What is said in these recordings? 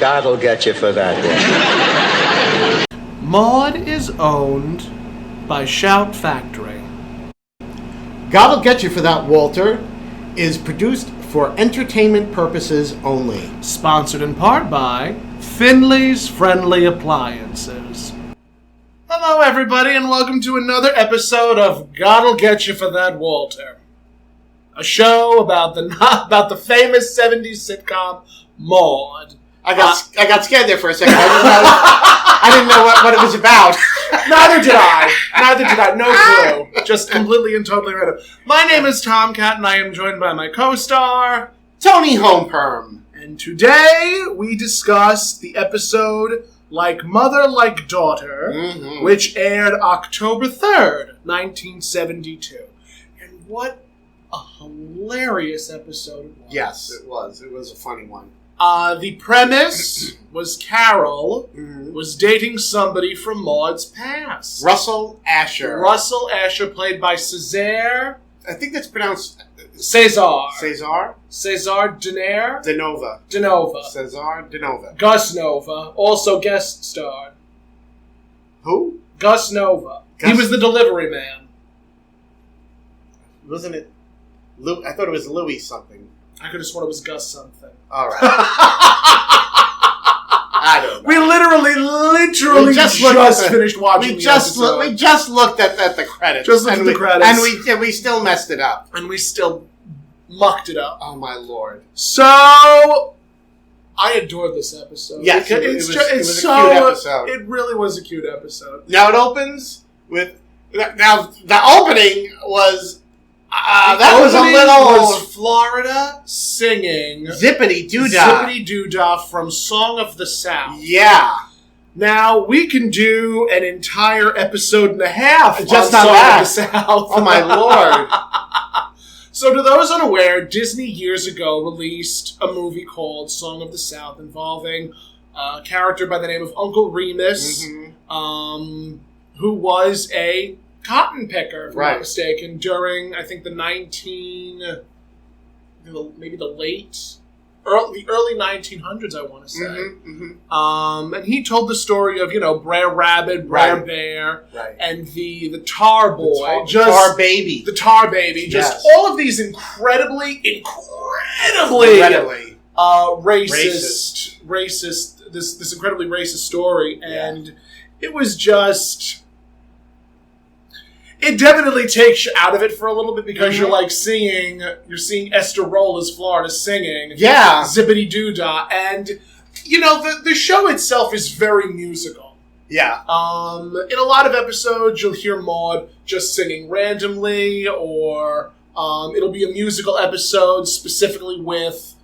God'll get you for that one. Maude is owned by Shout Factory. God'll Get You for That, Walter is produced for entertainment purposes only. Sponsored in part by Finley's Friendly Appliances. Hello, everybody, and welcome to another episode of God'll Get You for That, Walter. A show about the famous 70s sitcom Maude. I got scared there for a second. I didn't know what it was about. Neither did I. No clue. Just completely and totally random. My name is Tom Catt, and I am joined by my co-star, Toni Homeperm. And today we discuss the episode Like Mother, Like Daughter, which aired October 3rd, 1972. And what a hilarious episode it was. Yes, it was. It was a funny one. The premise was Carol was dating somebody from Maude's past. Russell Asher. Russell Asher, played by César. I think that's pronounced... César. César Deneuve. Denova. César Denova. Gus Nova, also guest starred. Who? Gus Nova. He was the delivery man. Wasn't it... I thought it was Louis something. I could have sworn it was Gus something. All right. I don't know. We literally just finished watching the episode. We just looked at the credits. And we still messed it up. And we still mucked it up. Oh, my Lord. So, I adored this episode. Yes, it was a cute episode. It really was a cute episode. Now, it opens with... Now, the opening was... that was a little... was Florida singing... Zippity Doodah. Zippity Doodah from Song of the South. Yeah. Now, we can do an entire episode and a half just on Song of the South. Oh, my Lord. So, to those unaware, Disney years ago released a movie called Song of the South involving a character by the name of Uncle Remus, who was a cotton picker, if I'm not mistaken, during, I think, the early 1900s, I want to say. And he told the story of, Brer Rabbit, Brer Bear, and the Tar Boy. Tar Baby. The Tar Baby. Just all of these incredibly racist, this incredibly racist story. And it was just... It definitely takes you out of it for a little bit because you're seeing Esther Roll as Florida singing Zippity Doodah, and the show itself is very musical. Yeah. In a lot of episodes, you'll hear Maude just singing randomly, or it'll be a musical episode specifically with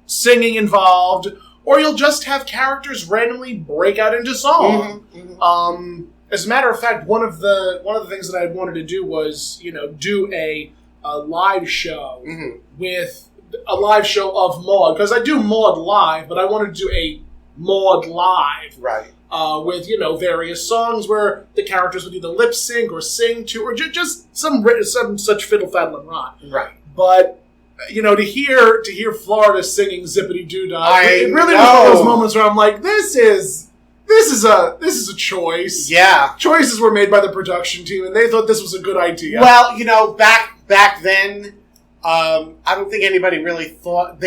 singing involved, or you'll just have characters randomly break out into song. As a matter of fact, one of the things that I wanted to do was, do a live show with a live show of Maude, because I do Maude live, but I wanted to do a Maude live, with various songs where the characters would either lip sync or sing to, or just some such fiddle faddle and rot. But to hear Florida singing Zippity Doodah, it really was one of those moments where I'm like, this is a choice. Yeah. Choices were made by the production team, and they thought this was a good idea. Well, back then, I don't think anybody really thought...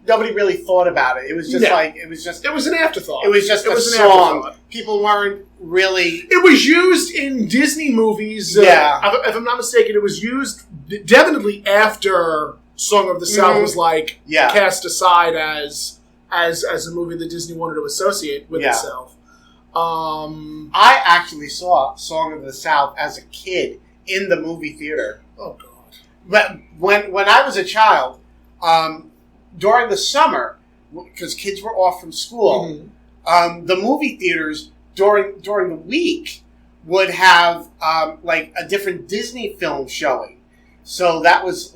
Nobody really thought about it. It was just it was an afterthought. It was just a song. People weren't really... It was used in Disney movies. If I'm not mistaken, it was used definitely after Song of the South was cast aside as a movie that Disney wanted to associate with itself. I actually saw Song of the South as a kid in the movie theater. Oh, God. But when I was a child, during the summer, because kids were off from school, the movie theaters during the week would have a different Disney film showing. So that was,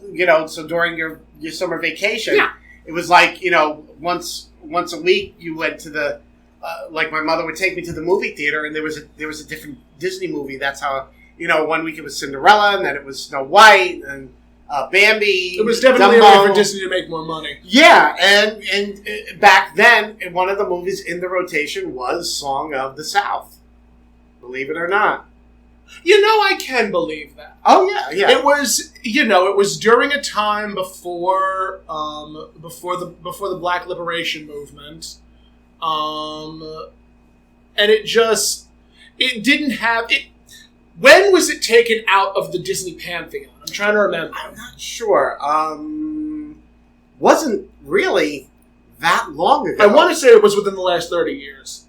so during your summer vacation, it was once a week you went to the my mother would take me to the movie theater, and there was a different Disney movie. That's how 1 week it was Cinderella, and then it was Snow White, and Bambi. It was definitely Dumbo. a way for Disney to make more money. Yeah, and back then, one of the movies in the rotation was Song of the South. Believe it or not. I can believe that. Oh yeah, yeah. It was, it was during a time before the Black Liberation Movement, and it didn't have it. When was it taken out of the Disney pantheon? I'm trying to remember. I'm not sure. Wasn't really that long ago. I want to say it was within the last 30 years.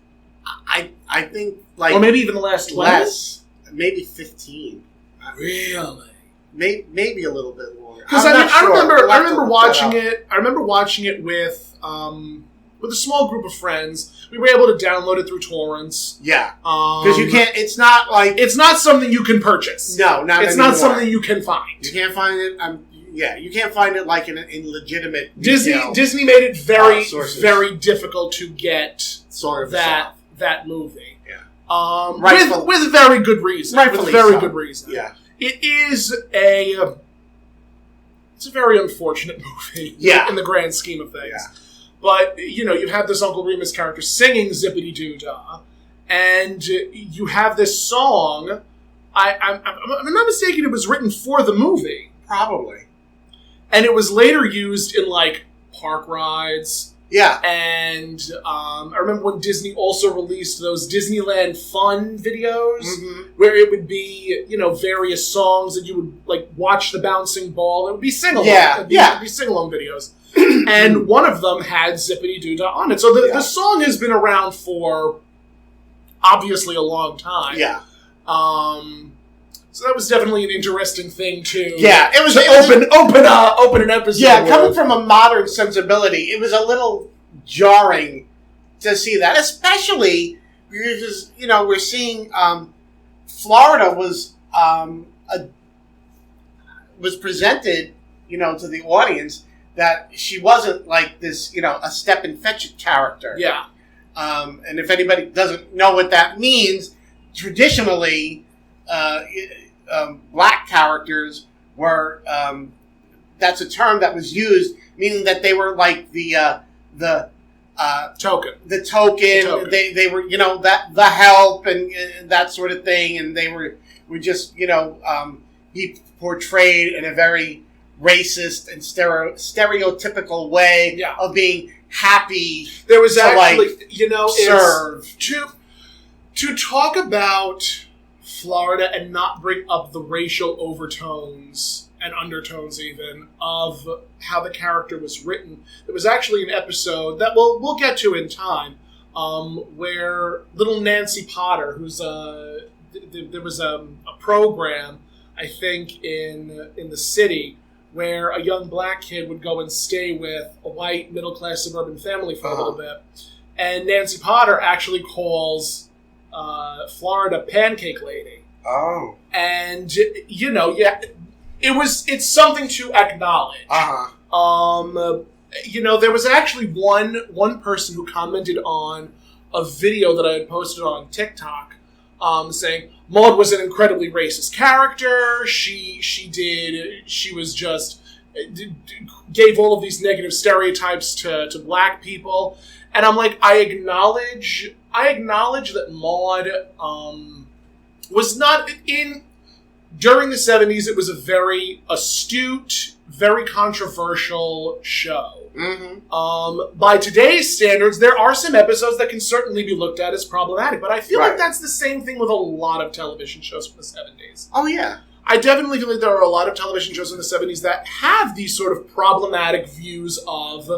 I think like or maybe even the last 20. less, maybe 15. Really? Maybe a little bit longer. Because I remember watching it. I remember watching it with a small group of friends. We were able to download it through torrents. Yeah, because you can't. It's not something you can purchase. No, not it's anymore. not something you can find. You can't find it. You can't find it like in legitimate Disney made it very difficult to get sort of that movie. Yeah, with very good reason. Rightfully good reason. Yeah, it is it's a very unfortunate movie. Yeah, in the grand scheme of things. Yeah. But you have this Uncle Remus character singing "Zippity Doo Dah," and you have this song. I'm not mistaken; it was written for the movie, probably, and it was later used in like park rides. Yeah, and I remember when Disney also released those Disneyland Fun videos, where it would be various songs that you would like watch the bouncing ball. It would be sing along. It'd be sing along videos. And one of them had Zippity Doo Dah on it. So the song has been around for obviously a long time. Yeah. So that was definitely an interesting thing to open an episode. Yeah, coming from a modern sensibility, it was a little jarring to see that, especially because we're seeing Florida was presented to the audience that she wasn't like this a step-and-fetch character. Yeah. And if anybody doesn't know what that means, traditionally, black characters were, that's a term that was used, meaning that they were like the token. The token. They were, the help and that sort of thing, and they would just, be portrayed in a very racist and stereotypical way of being happy. There was to actually, serve. To talk about Florida and not bring up the racial overtones and undertones even of how the character was written. There was actually an episode that we'll get to in time, where little Nancy Potter, who's there was a program, I think in the city, where a young black kid would go and stay with a white middle-class suburban family for a little bit. And Nancy Potter actually calls Florida Pancake Lady. Oh. And, it's something to acknowledge. There was actually one person who commented on a video that I had posted on TikTok, saying Maude was an incredibly racist character. She was just gave all of these negative stereotypes to black people, and I'm like, I acknowledge that Maude was not in during the 70s. It was a very astute, very controversial show. By today's standards, there are some episodes that can certainly be looked at as problematic, but I feel like that's the same thing with a lot of television shows from the 70s. Oh, yeah. I definitely feel like there are a lot of television shows in the 70s that have these sort of problematic views of,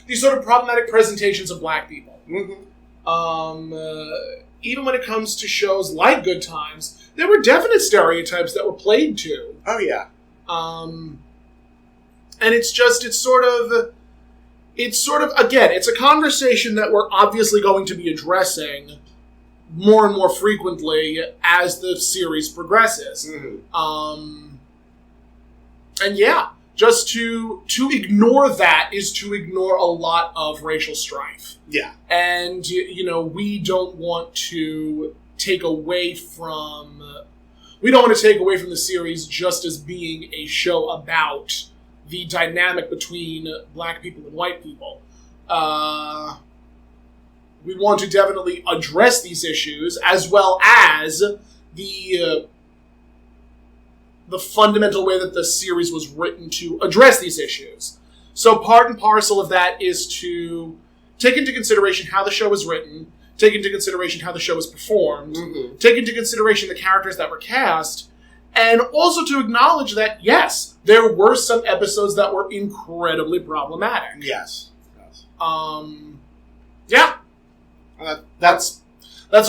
these sort of problematic presentations of black people. Even when it comes to shows like Good Times, there were definite stereotypes that were played to. Oh, yeah. And it's sort of, again, it's a conversation that we're obviously going to be addressing more and more frequently as the series progresses. And yeah, just to ignore that is to ignore a lot of racial strife. Yeah. And, we don't want to take away from... we don't want to take away from the series just as being a show about the dynamic between black people and white people. We want to definitely address these issues, as well as the fundamental way that the series was written to address these issues. So part and parcel of that is to take into consideration how the show was written, take into consideration how the show was performed, take into consideration the characters that were cast, and also to acknowledge that, yes, there were some episodes that were incredibly problematic. Yes. Yeah. That's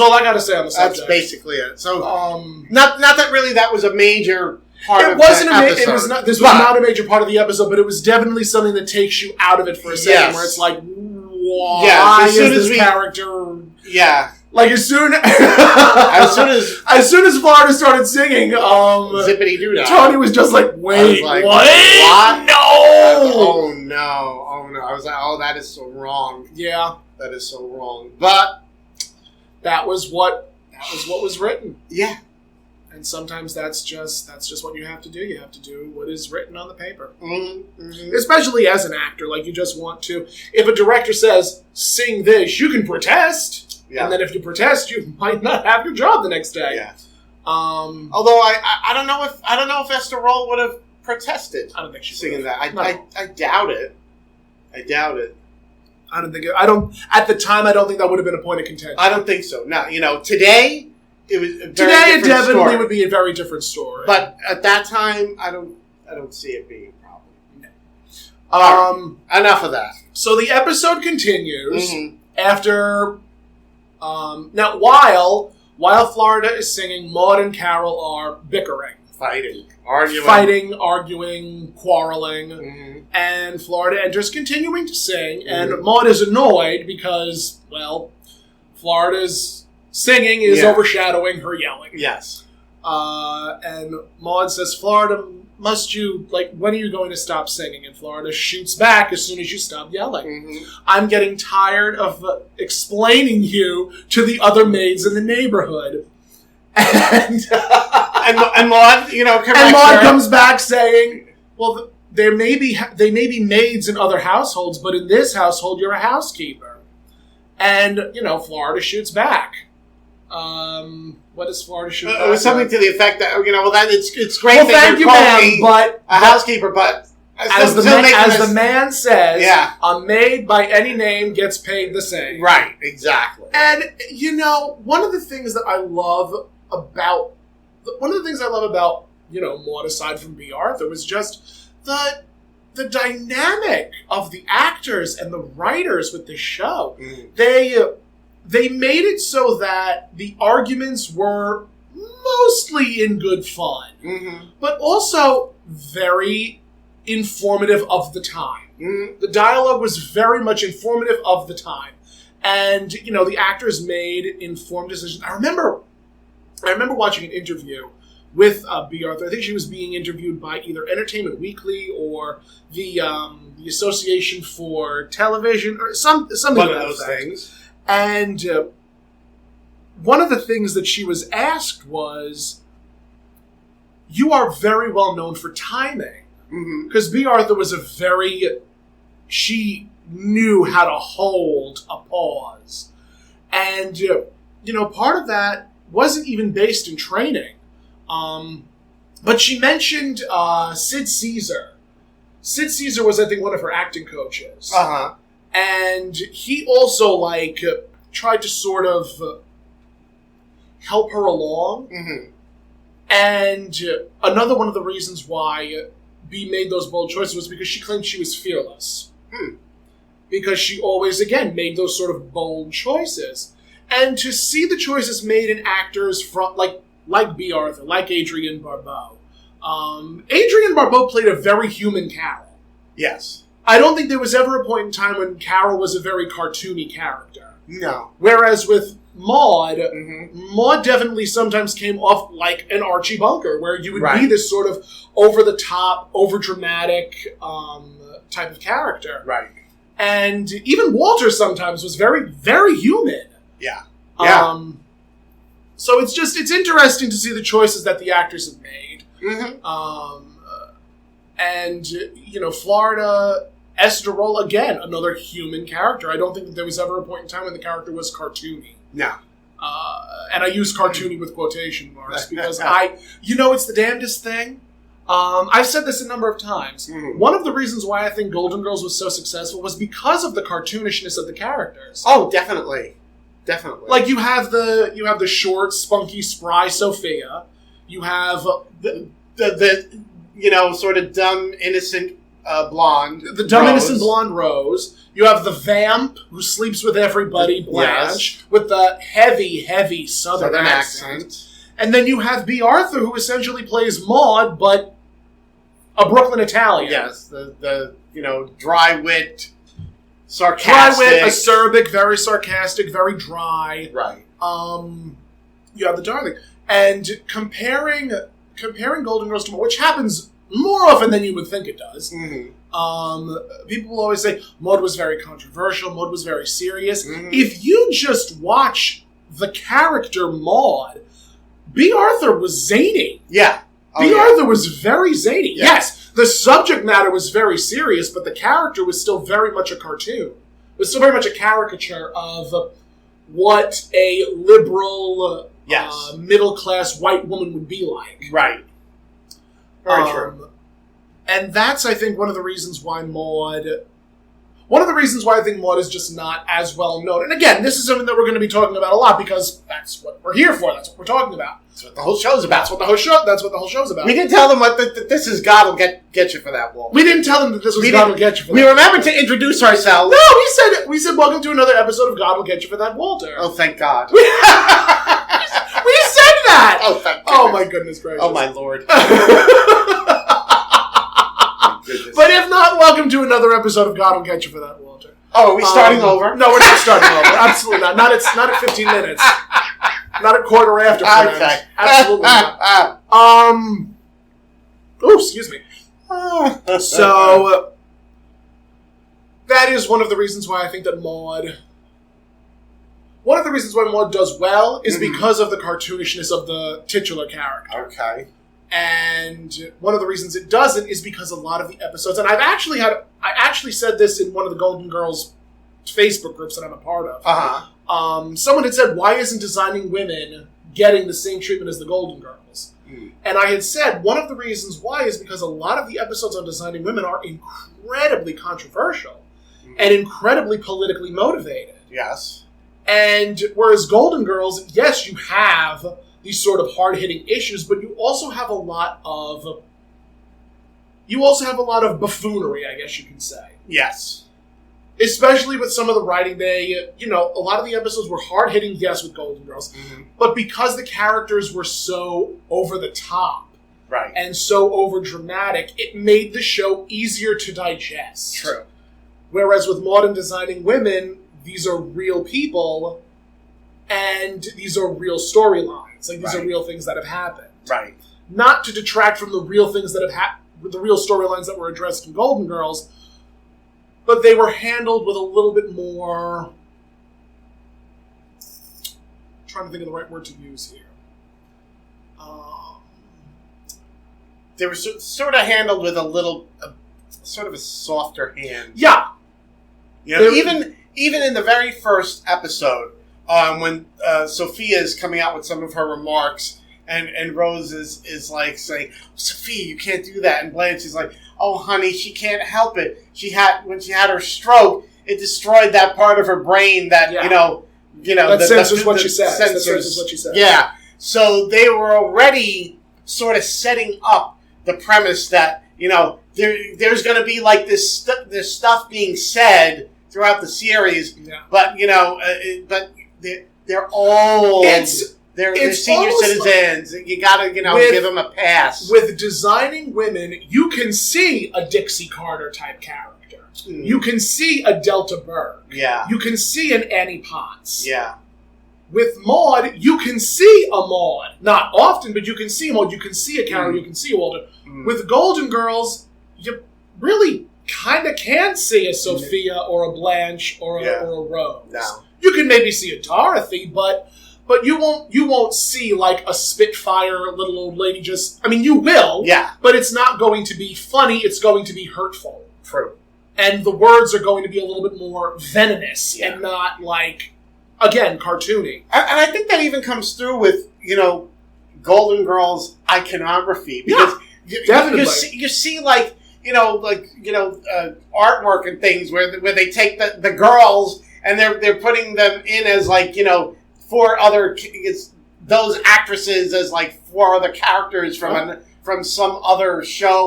all I got to say on the subject. That's basically it. So, not that really that was a major part it of wasn't the episode. This was not a major part of the episode, but it was definitely something that takes you out of it for a second, where it's like, why is this character... Yeah. Like, as soon as Florida started singing, Zippity Doo Dah, Tony was just like, wait, like, what? No! Oh no. I was like, oh, that is so wrong. Yeah. That is so wrong. But that was what was written. Yeah. And sometimes that's just what you have to do. You have to do what is written on the paper. Especially as an actor, like you just want to. If a director says, sing this, you can protest. Yeah. And then if you protest, you might not have your job the next day. Yeah. Although I don't know if Esther Roll would have protested. I don't think she singing that. I doubt it. At the time, I don't think that would have been a point of contention. I don't think so. No, today it was a very it definitely would be a very different story. But at that time, I don't see it being a problem. Enough of that. So the episode continues after. Now, while Florida is singing, Maude and Carol are bickering. Fighting, arguing, quarreling, and Florida enters continuing to sing, and Maude is annoyed because, well, Florida's singing is overshadowing her yelling. Yes. And Maude says, Florida, when are you going to stop singing? And Florida shoots back as soon as you stop yelling. I'm getting tired of explaining you to the other maids in the neighborhood. And Maude, comes back saying, well, they may be maids in other households, but in this household, you're a housekeeper. And, Florida shoots back. What does Florida shoot back? It was something to the effect that, it's great that you're calling me a housekeeper, but as the man says, a maid by any name gets paid the same. Right, exactly. And, one of the things that I love about Maude, aside from B. Arthur, was just the dynamic of the actors and the writers with the show. They made it so that the arguments were mostly in good fun, but also very informative of the time. The dialogue was very much informative of the time. And, the actors made informed decisions. I remember watching an interview with B. Arthur. I think she was being interviewed by either Entertainment Weekly or the Association for Television or something one of those things. And one of the things that she was asked was, you are very well known for timing. Because B. Arthur was she knew how to hold a pause. And, part of that wasn't even based in training. But she mentioned Sid Caesar. Sid Caesar was, I think, one of her acting coaches. And he also, tried to sort of help her along. And another one of the reasons why B made those bold choices was because she claimed she was fearless. Because she always, again, made those sort of bold choices. And to see the choices made in actors from, like B. Arthur, like Adrian Barbeau. Adrian Barbeau played a very human Carol. Yes. I don't think there was ever a point in time when Carol was a very cartoony character. No. Whereas with Maude, Maude definitely sometimes came off like an Archie Bunker, where you would be this sort of over-the-top, over-dramatic type of character. Right. And even Walter sometimes was very, very human. Yeah. So it's interesting to see the choices that the actors have made. Mm-hmm. And, Florida Esterola, again, another human character. I don't think that there was ever a point in time when the character was cartoony. No. And I use cartoony with quotation marks because it's the damnedest thing. I've said this a number of times. Mm-hmm. One of the reasons why I think Golden Girls was so successful was because of the cartoonishness of the characters. Oh, definitely. Definitely. Like you have the short, spunky, spry Sophia. You have the sort of dumb, innocent blonde. The dumb, Rose. innocent blonde Rose. You have the vamp who sleeps with everybody, Blanche, with the heavy, heavy Southern accent. And then you have B. Arthur, who essentially plays Maude, but a Brooklyn Italian. Yes, the dry-wit, sarcastic. Dry-wit, acerbic, very sarcastic, very dry. Right. You have the darling. And comparing Golden Girls to Maude, which happens more often than you would think it does. Mm-hmm. People will always say, Maude was very controversial, Maude was very serious. Mm-hmm. If you just watch the character Maude, B. Arthur was zany. Yeah. B. Arthur was very zany. Yeah. Yes, the subject matter was very serious, but the character was still very much a cartoon. It was still very much a caricature of what a liberal, middle-class white woman would be like. Right. Very true. And that's, I think, one of the reasons why I think Maude is just not as well known. And again, this is something that we're going to be talking about a lot because that's what we're here for. That's what we're talking about. That's what the whole show's about. That's what the whole show's about. We didn't tell them that this is God will get you for that wall. We didn't tell them that this was God will get you for that. We remembered to introduce ourselves. No, we said welcome to another episode of God will get you for that, Walter. Oh, thank God. We said that. Oh, thank goodness. Oh my goodness gracious. Oh my Lord. But if not, welcome to another episode of God will get you for that, Walter. Oh, are we starting over? No, we're not starting over. Absolutely not. Not at 15 minutes. Not at quarter after. Okay. Absolutely not. Excuse me. So that is one of the reasons why I think that Maude. One of the reasons why Maude does well is because of the cartoonishness of the titular character. Okay. And one of the reasons it doesn't is because a lot of the episodes, and I actually said this in one of the Golden Girls Facebook groups that I'm a part of. Uh-huh. Someone had said, why isn't Designing Women getting the same treatment as the Golden Girls? And I had said, one of the reasons why is because a lot of the episodes on Designing Women are incredibly controversial and incredibly politically motivated. Yes. And whereas Golden Girls, yes, you have these sort of hard-hitting issues, but you also have a lot of buffoonery, I guess you can say. Yes. Especially with some of the writing, a lot of the episodes were hard-hitting, yes, with Golden Girls, but because the characters were so over the top, right, and so over-dramatic, it made the show easier to digest. True. Whereas with Maude and Designing Women, these are real people, and these are real storylines. Like, these are real things that have happened. Right. Not to detract from the real things that have happened, the real storylines that were addressed in Golden Girls, but they were handled with a little bit more... I'm trying to think of the right word to use here. They were sort of handled with sort of a softer hand. Yeah. Even in the very first episode, when Sophia is coming out with some of her remarks, and Rose is like saying, Sophia, you can't do that. And Blanche is like, oh, honey, she can't help it. When she had her stroke, it destroyed that part of her brain that, that censors what she says. That censors what she says. Yeah. So they were already sort of setting up the premise that, there's going to be like this stuff being said throughout the series, but, but they're old. They're senior citizens. You gotta, give them a pass. With Designing Women, you can see a Dixie Carter type character. You can see a Delta Berg. Yeah. You can see an Annie Potts. Yeah. With Maude, you can see a Maude. Not often, but you can see Maude. You can see a Carol. You can see a Walter. With Golden Girls, you really kind of can see a Sophia or a Blanche or a Rose. No. You can maybe see a Dorothy, but But you won't see like a Spitfire little old lady just. I mean, you will. Yeah. But it's not going to be funny. It's going to be hurtful. True. And the words are going to be a little bit more venomous Yeah. and not like, again, cartoony. And I think that even comes through with, Golden Girls iconography. Because definitely. you see like, artwork and things where they take the girls and they're putting them in as like, four other, those actresses as like four other characters from some other show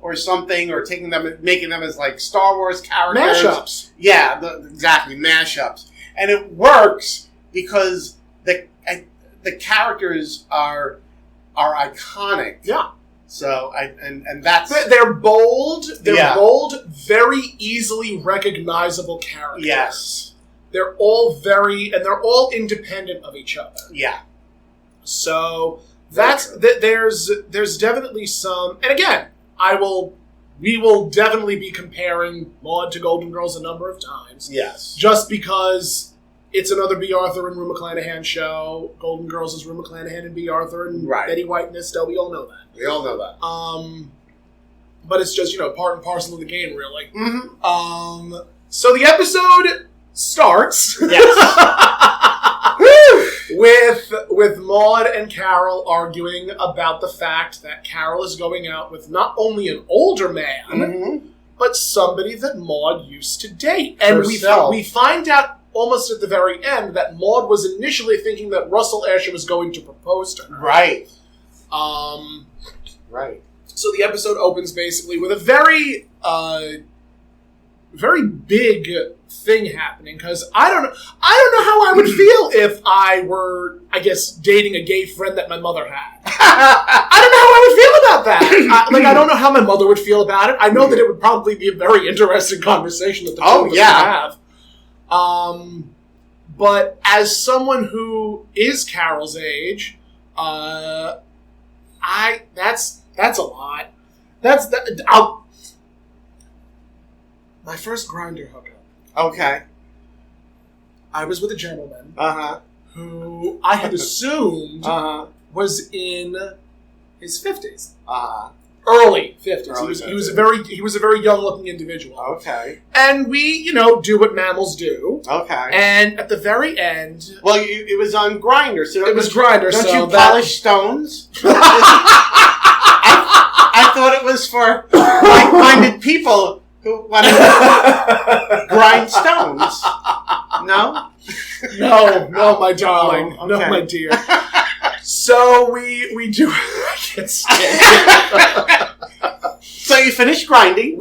or something, or taking them and making them as like Star Wars characters. Mashups. Yeah, exactly, mashups. And it works because the characters are iconic. Yeah. So and that's they're bold. They're Yeah. bold, very easily recognizable characters. Yes. They're all they're all independent of each other. Yeah. So there's definitely some, and again, we will definitely be comparing Maude to Golden Girls a number of times. Yes. Just because it's another B. Arthur and Rue McClanahan show. Golden Girls is Rue McClanahan and B. Arthur and Right. Betty White and Estelle. We all know that. We all know that. But it's just, part and parcel of the game, really. Mm-hmm. So the episode starts Yes. with Maude and Carol arguing about the fact that Carol is going out with not only an older man, Mm-hmm. but somebody that Maude used to date. And Herself. we find out almost at the very end that Maude was initially thinking that Russell Asher was going to propose to her. Right. Right. So the episode opens basically with a very big thing happening, because I don't know how I would feel if I were, I guess, dating a gay friend that my mother had. I don't know how I would feel about that. I don't know how my mother would feel about it. I know that it would probably be a very interesting conversation that the two of us would have. But as someone who is Carol's age, that's a lot. My first Grindr hookup. Okay. I was with a gentleman Uh-huh. who I had assumed Uh-huh. was in his 50s, Uh-huh. early 50s. Early He was 50s. he was a very young looking individual. Okay. And we, do what mammals do. Okay. And at the very end, Well, it was on Grindr, so it was Grindr. Don't so you polish stones? I thought it was for like-minded people who want to grind stones. No? No, my darling. Oh, No, okay. my dear. So we do. I can't stand it. So you finished grinding.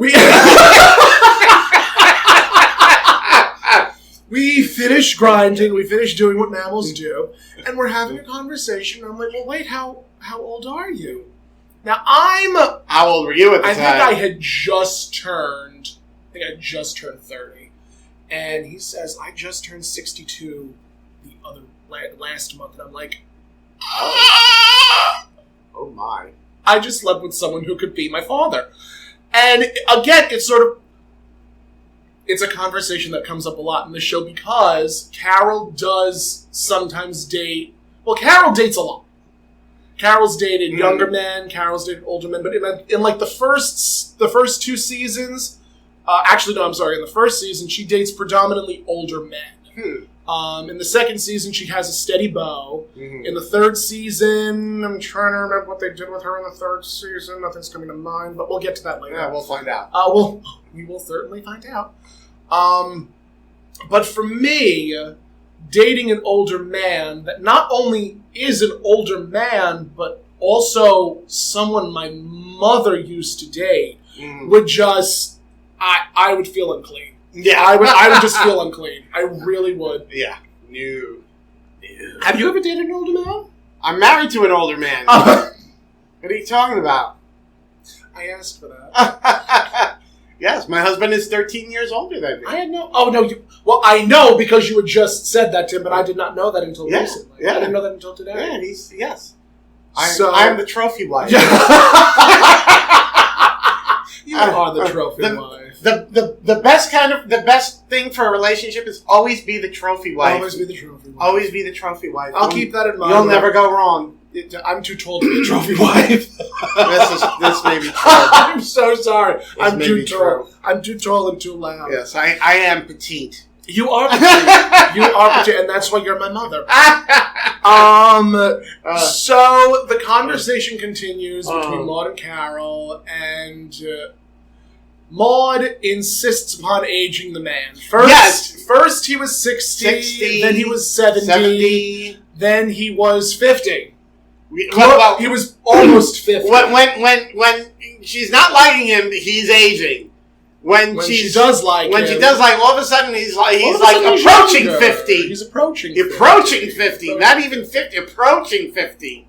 We finished grinding. We finished doing what mammals do, and we're having a conversation. I'm like, well, wait, how old are you? Now How old were you at the I time? think I had just turned 30, and he says I just turned 62 the other last month, and I'm like, Oh my. I just slept with someone who could be my father. And again, it's a conversation that comes up a lot in the show because Carol does sometimes date. Well, Carol dates a lot. Carol's dated younger men. Carol's dated older men. But in like the first two seasons, in the first season she dates predominantly older men. In the second season, she has a steady beau. Mm-hmm. In the third season, I'm trying to remember what they did with her in the third season. Nothing's coming to mind, but we'll get to that later. Yeah, we'll find out. We will certainly find out. But for me, dating an older man that not only is an older man, but also someone my mother used to date, would just, I would feel unclean. Yeah. I would just feel unclean. I really would. Yeah. No. Have you ever dated an older man? I'm married to an older man. What are you talking about? I asked for that. Yes, my husband is 13 years older than me. I had no... Oh, no. I know because you had just said that, Tim, but I did not know that until recently. Yeah. I didn't know that until today. Yeah, and yes. So- I am the trophy wife. You are the trophy wife. The best thing for a relationship is always be the trophy wife. Always be the trophy wife. Always be the trophy wife. I'll keep that in mind. You'll never go wrong. I'm too tall to be a trophy wife. This may be true. I'm so sorry. I'm too tall. True. I'm too tall and too loud. Yes, I am petite. You are petite. You are petite, and that's why you're my mother. So the conversation continues between Maude and Carol, and Maude insists upon aging the man. First he was 60, then he was 70. Then he was 50. He was almost 50. When she's not liking him, he's aging. When she does like him, all of a sudden he's approaching 50. He's approaching 50. Not even 50, approaching 50.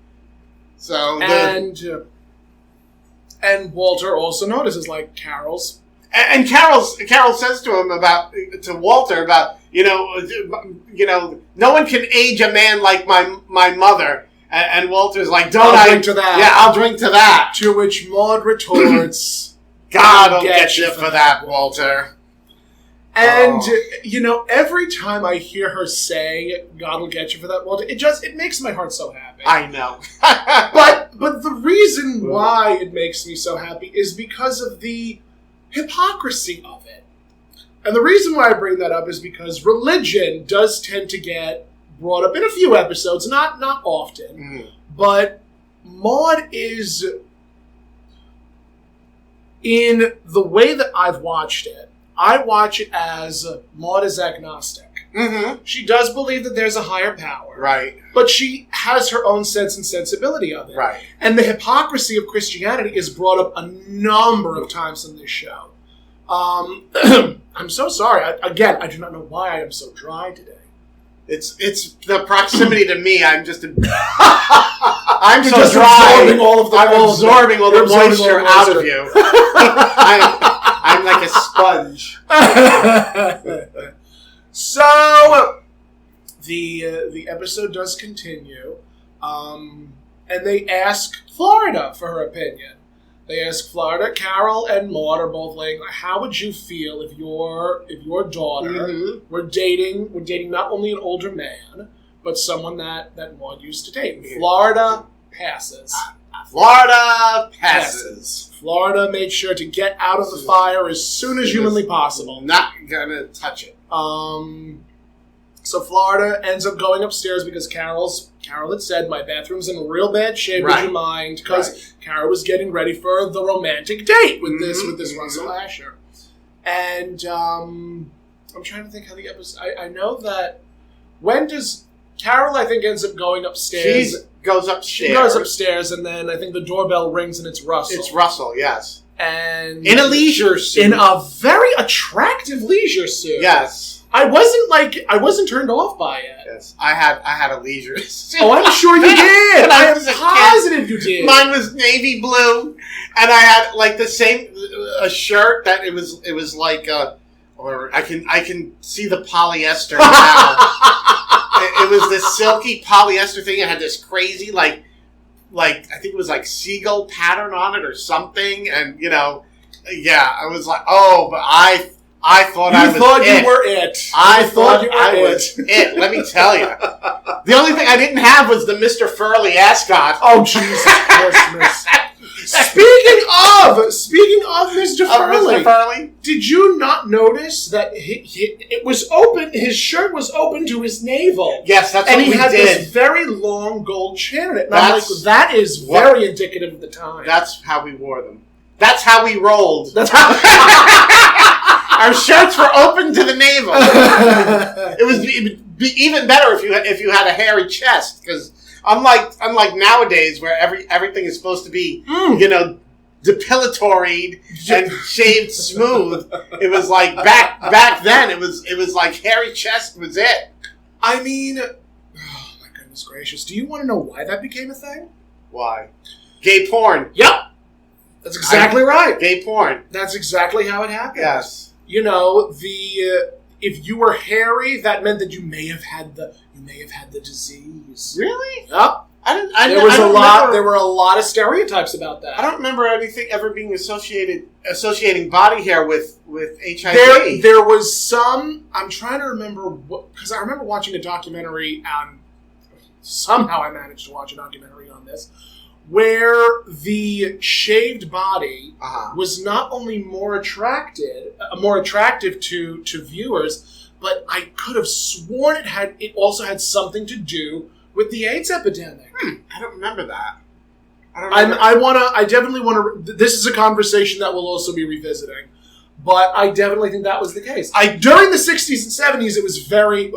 So and Walter also notices, like, Carol's. And Carol says to Walter about no one can age a man like my mother. And Walter's like, I'll drink to that. Yeah, I'll drink to that. To which Maude retorts, God'll get you for that, Walter. And, every time I hear her say, God'll get you for that, Walter, it makes my heart so happy. I know. But the reason why it makes me so happy is because of the hypocrisy of it. And the reason why I bring that up is because religion does tend to get brought up in a few episodes, not often, but Maude is, in the way that I've watched it, I watch it as Maude is agnostic. Mm-hmm. She does believe that there's a higher power. Right. But she has her own sense and sensibility of it. Right. And the hypocrisy of Christianity is brought up a number of times in this show. I'm so sorry. I do not know why I am so dry today. It's the proximity to me. I'm just I'm You're so just dry. absorbing all of the I'm absorbing all the moisture out of moisture. you. I'm like a sponge. So the episode does continue, and they ask Florida for her opinion. They ask Florida. Carol and Maude are both like, how would you feel if your daughter were dating not only an older man, but someone that Maude used to date? Florida passes. Florida passes. Florida made sure to get out of the fire as soon as humanly possible. Not gonna touch it. So Florida ends up going upstairs because Carol had said, my bathroom's in real bad shape, would you mind? Because Carol was getting ready for the romantic date with this Russell Asher. And I'm trying to think how the episode... I know that... When does... Carol, I think, ends up going upstairs. She goes upstairs, and then I think the doorbell rings and it's Russell. It's Russell, yes. And... In a leisure suit. In a very attractive leisure suit. Yes. I wasn't turned off by it. Yes, I had a leisure suit. Oh, I'm sure you did. I am positive you did. Mine was navy blue, and I had like the same a shirt that it was like or I can see the polyester now. It was this silky polyester thing. It had this crazy like I think it was like seagull pattern on it or something, and I was like, oh, but I thought you were it. I thought I was it. Let me tell you. The only thing I didn't have was the Mr. Furley ascot. Oh, Jesus Christmas. Speaking of Mr. Furley, did you not notice that it was open? His shirt was open to his navel. Yes, that's and what we did. And he had this very long gold chain in it. And I'm like, that is very indicative of the time. That's how we wore them. That's how we rolled. That's how... Our shirts were open to the navel. It would be even better if you had a hairy chest, because unlike nowadays where everything is supposed to be depilatory and shaved smooth. It was like back then. It was like hairy chest was it. I mean, oh my goodness gracious! Do you want to know why that became a thing? Why? Gay porn. Yep. That's exactly right. Gay porn. That's exactly how it happened. Yes. If you were hairy, that meant that you may have had the disease. Really? Yep. There were a lot of stereotypes about that. I don't remember anything ever being associating body hair with HIV. There was some. I'm trying to remember because I remember watching a documentary. Somehow I managed to watch a documentary on this, where the shaved body was not only more attractive to viewers, but I could have sworn it also had something to do with the AIDS epidemic. I don't remember that. I definitely want to. This is a conversation that we'll also be revisiting, but I definitely think that was the case. During the 60s and 70s, it was during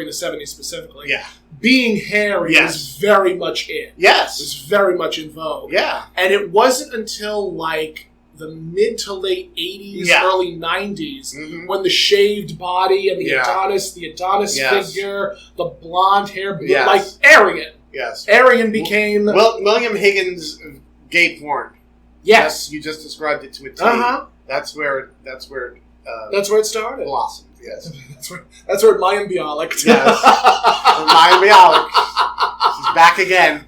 the 70s specifically. Yeah. Being hairy was very much in. Yes. It was very much in vogue. Yeah. And it wasn't until the mid to late 80s, early 90s, when the shaved body and the Adonis figure, the blonde hair, like Aryan. Yes. Aryan became... William Higgins' gay porn. Yes. You just described it to a T. That's where it started. Blossomed. Yes. That's where Mayim Bialik. Yes. Mayim Bialik. She's back again.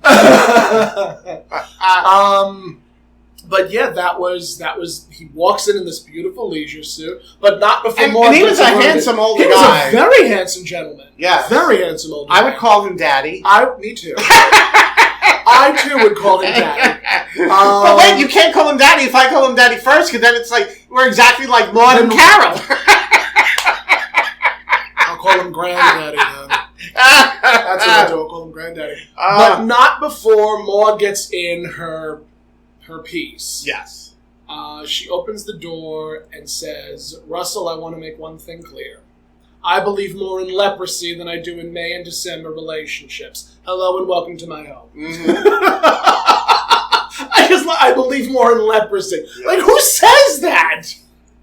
But yeah, that was. He walks in this beautiful leisure suit, but not before. And he was a handsome older guy. He was a very handsome gentleman. Yeah, very handsome older guy. I would call him Daddy. Me too. I too would call him Daddy. But wait, you can't call him Daddy if I call him Daddy first, because then it's like we're exactly like Maude and Carol. I'll call him Granddaddy then. That's what I'll do. I'll call him Granddaddy. But not before Maude gets in her piece. Yes. She opens the door and says, "Russell, I want to make one thing clear. I believe more in leprosy than I do in May and December relationships. Hello and welcome to my home." I believe more in leprosy. Yeah. Like, who says that?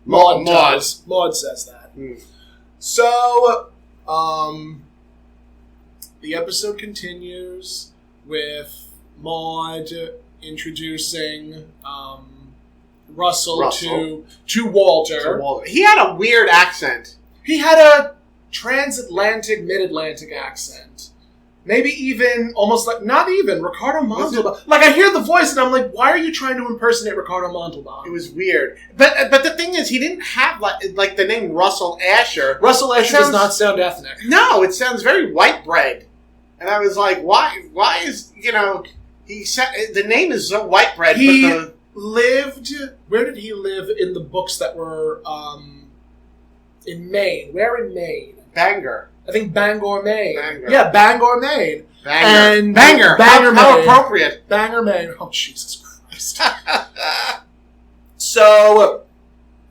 Maude does. Maude says that. So, the episode continues with Maude introducing Russell to Walter. He had a weird accent. He had a transatlantic, mid-Atlantic accent. Maybe even, almost like, not even, Ricardo Montalban. Like, I hear the voice and I'm like, why are you trying to impersonate Ricardo Montalban? It was weird. But the thing is, he didn't have, like the name Russell Asher. Russell Asher does not sound ethnic. No, it sounds very white bread. And I was like, why is, the name is so white bread. Where did he live in the books that were, in Maine? Where in Maine? Bangor. I think Bangor, Maine. Bangor. Yeah, Bangor, Maine. Bangor. Bangor, how Maine. Appropriate. Bangor, Maine. Oh, Jesus Christ. So,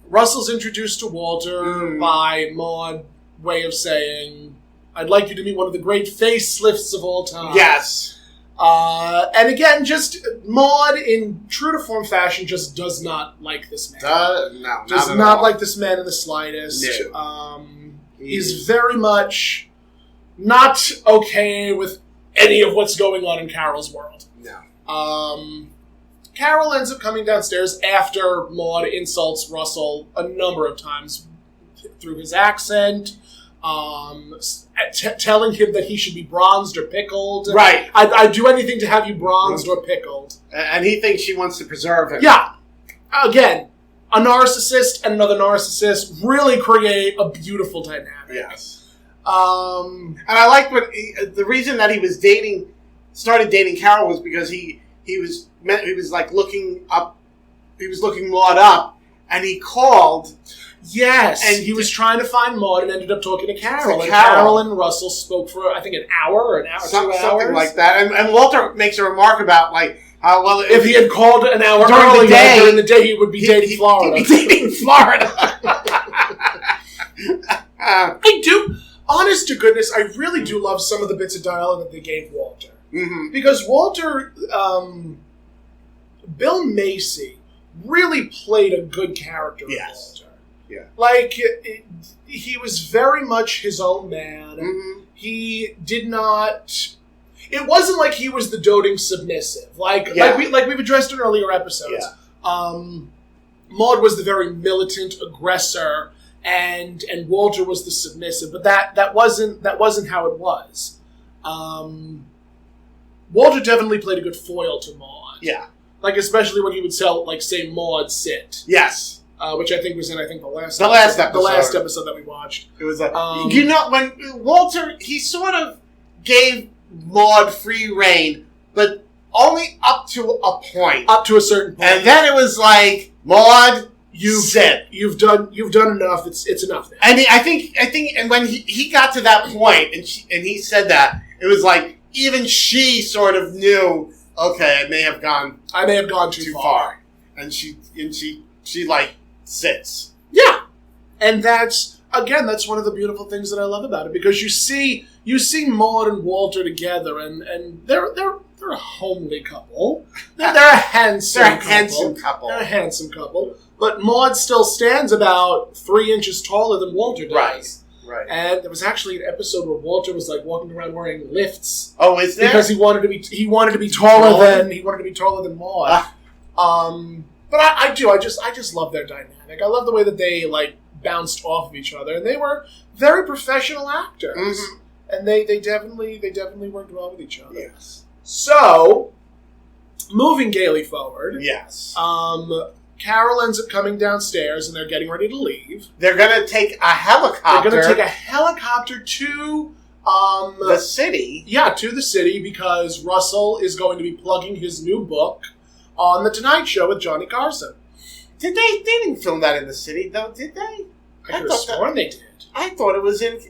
Russell's introduced to Walter by Maude way of saying, "I'd like you to meet one of the great facelifts of all time." Yes. And again, just Maude, in true to form fashion, just does not like this man. No, does not like this man in the slightest. No. He's very much not okay with any of what's going on in Carol's world. No. Carol ends up coming downstairs after Maude insults Russell a number of times through his accent, telling him that he should be bronzed or pickled. Right. I'd do anything to have you bronzed or pickled. And he thinks she wants to preserve him. Yeah. Again, a narcissist and another narcissist really create a beautiful dynamic. Yes. And I liked the reason that he was started dating Carol was because he was looking Maude up, and he called. Yes, and he was trying to find Maude and ended up talking to Carol. And Carol and Russell spoke for, I think, an hour or 2 hours. Something like that. And Walter makes a remark about, like, well, if he had called an hour during the day, he would be dating Florida. He'd be dating Florida. I do, honest to goodness, I really do love some of the bits of dialogue that they gave Walter. Mm-hmm. Because Walter, Bill Macy really played a good character of Walter. Yeah. Like, he was very much his own man. Mm-hmm. He did not... It wasn't like he was the doting submissive. Like we've addressed in earlier episodes. Yeah. Maude was the very militant aggressor, and Walter was the submissive. But that wasn't how it was. Walter definitely played a good foil to Maude. Yeah. Like, especially when he would tell, like, say, Maude, sit. Yes. Which I think was in, the last episode. The last episode that we watched. It was like, when Walter, he sort of gave Maude free reign, but only up to a point. Up to a certain point. And then it was like, Maude, sit. You've done enough. It's enough now. And I think, and when he got to that point, and he said that, it was like, even she sort of knew, okay, I may have gone too far. And she like sits. Yeah. And that's one of the beautiful things that I love about it, because you see Maude and Walter together, and they're a homely couple. They're a handsome couple. They're a handsome couple. But Maude still stands about 3 inches taller than Walter does. Right. And there was actually an episode where Walter was like walking around wearing lifts. Oh, is there? Because he wanted to be taller than Maude. But I just love their dynamic. I love the way that they like bounced off of each other, and they were very professional actors. Mm-hmm. And they definitely worked well with each other. Yes. So, moving gaily forward. Yes. Carol ends up coming downstairs, and they're getting ready to leave. They're going to take a helicopter. They're going to take a helicopter to the city. Yeah, to the city, because Russell is going to be plugging his new book on The Tonight Show with Johnny Carson. They didn't film that in the city, though, did they? I could have sworn they did. I thought it was in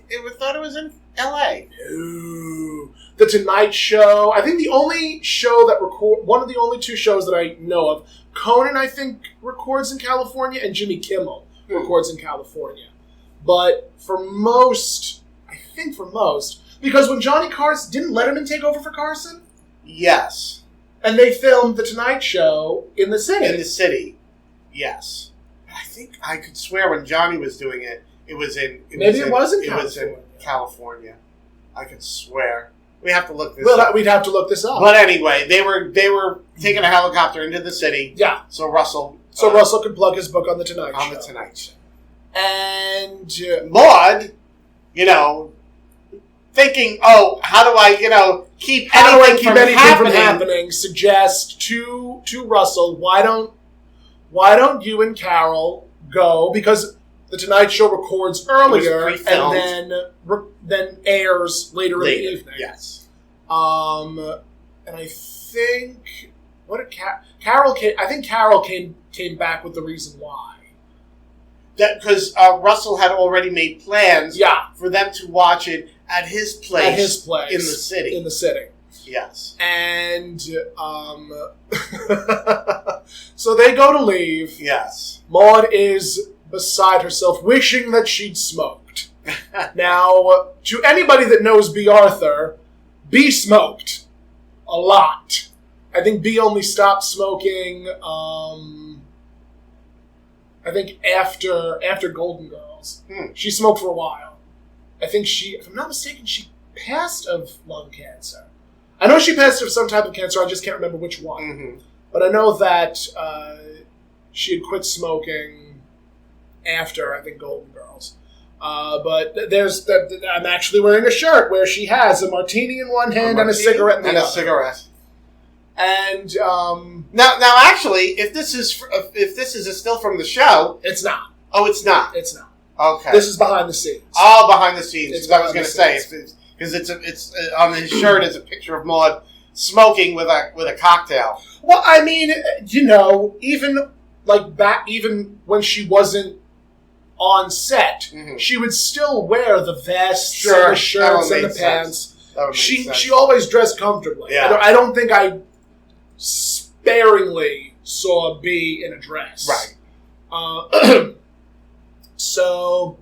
L.A. No. The Tonight Show. I think the only show that one of the only two shows that I know of, Conan, I think, records in California, and Jimmy Kimmel records in California. But for most, because when Johnny Carson, didn't Letterman take over for Carson? Yes. And they filmed The Tonight Show in the city. In the city, yes. I think I could swear when Johnny was doing it, it was in California. I could swear. We have to look this up. We'd have to look this up. But anyway, they were taking a helicopter into the city. Yeah. So Russell could plug his book on The Tonight Show. On The Tonight Show. And Maude, thinking, how do I, keep anything from happening? Suggest to Russell, why don't you and Carol go, because The Tonight Show records earlier and then airs later in the evening. Yes. And I think Carol came back with the reason why. That because Russell had already made plans for them to watch it at his place in the city. Yes. And so they go to leave. Yes. Maude is beside herself, wishing that she'd smoked. Now, to anybody that knows B. Arthur, B smoked a lot. I think B only stopped smoking, I think after Golden Girls. She smoked for a while. I think if I'm not mistaken, she passed of lung cancer. I know she passed of some type of cancer, I just can't remember which one. Mm-hmm. But I know that she had quit smoking after, I think, Golden Girls. But I'm actually wearing a shirt where she has a martini in one hand and a cigarette in the other. And now, actually, if this is a still from the show, it's not. Oh, it's not. It's not. Okay. This is behind the scenes. Oh, behind the scenes. I was going to say because it's on his shirt is a picture of Maude smoking with a cocktail. Well, I mean, even when she wasn't on set, she would still wear the vests and the shirts and the pants. She always dressed comfortably. Yeah. I don't think I sparingly saw B in a dress. Right. So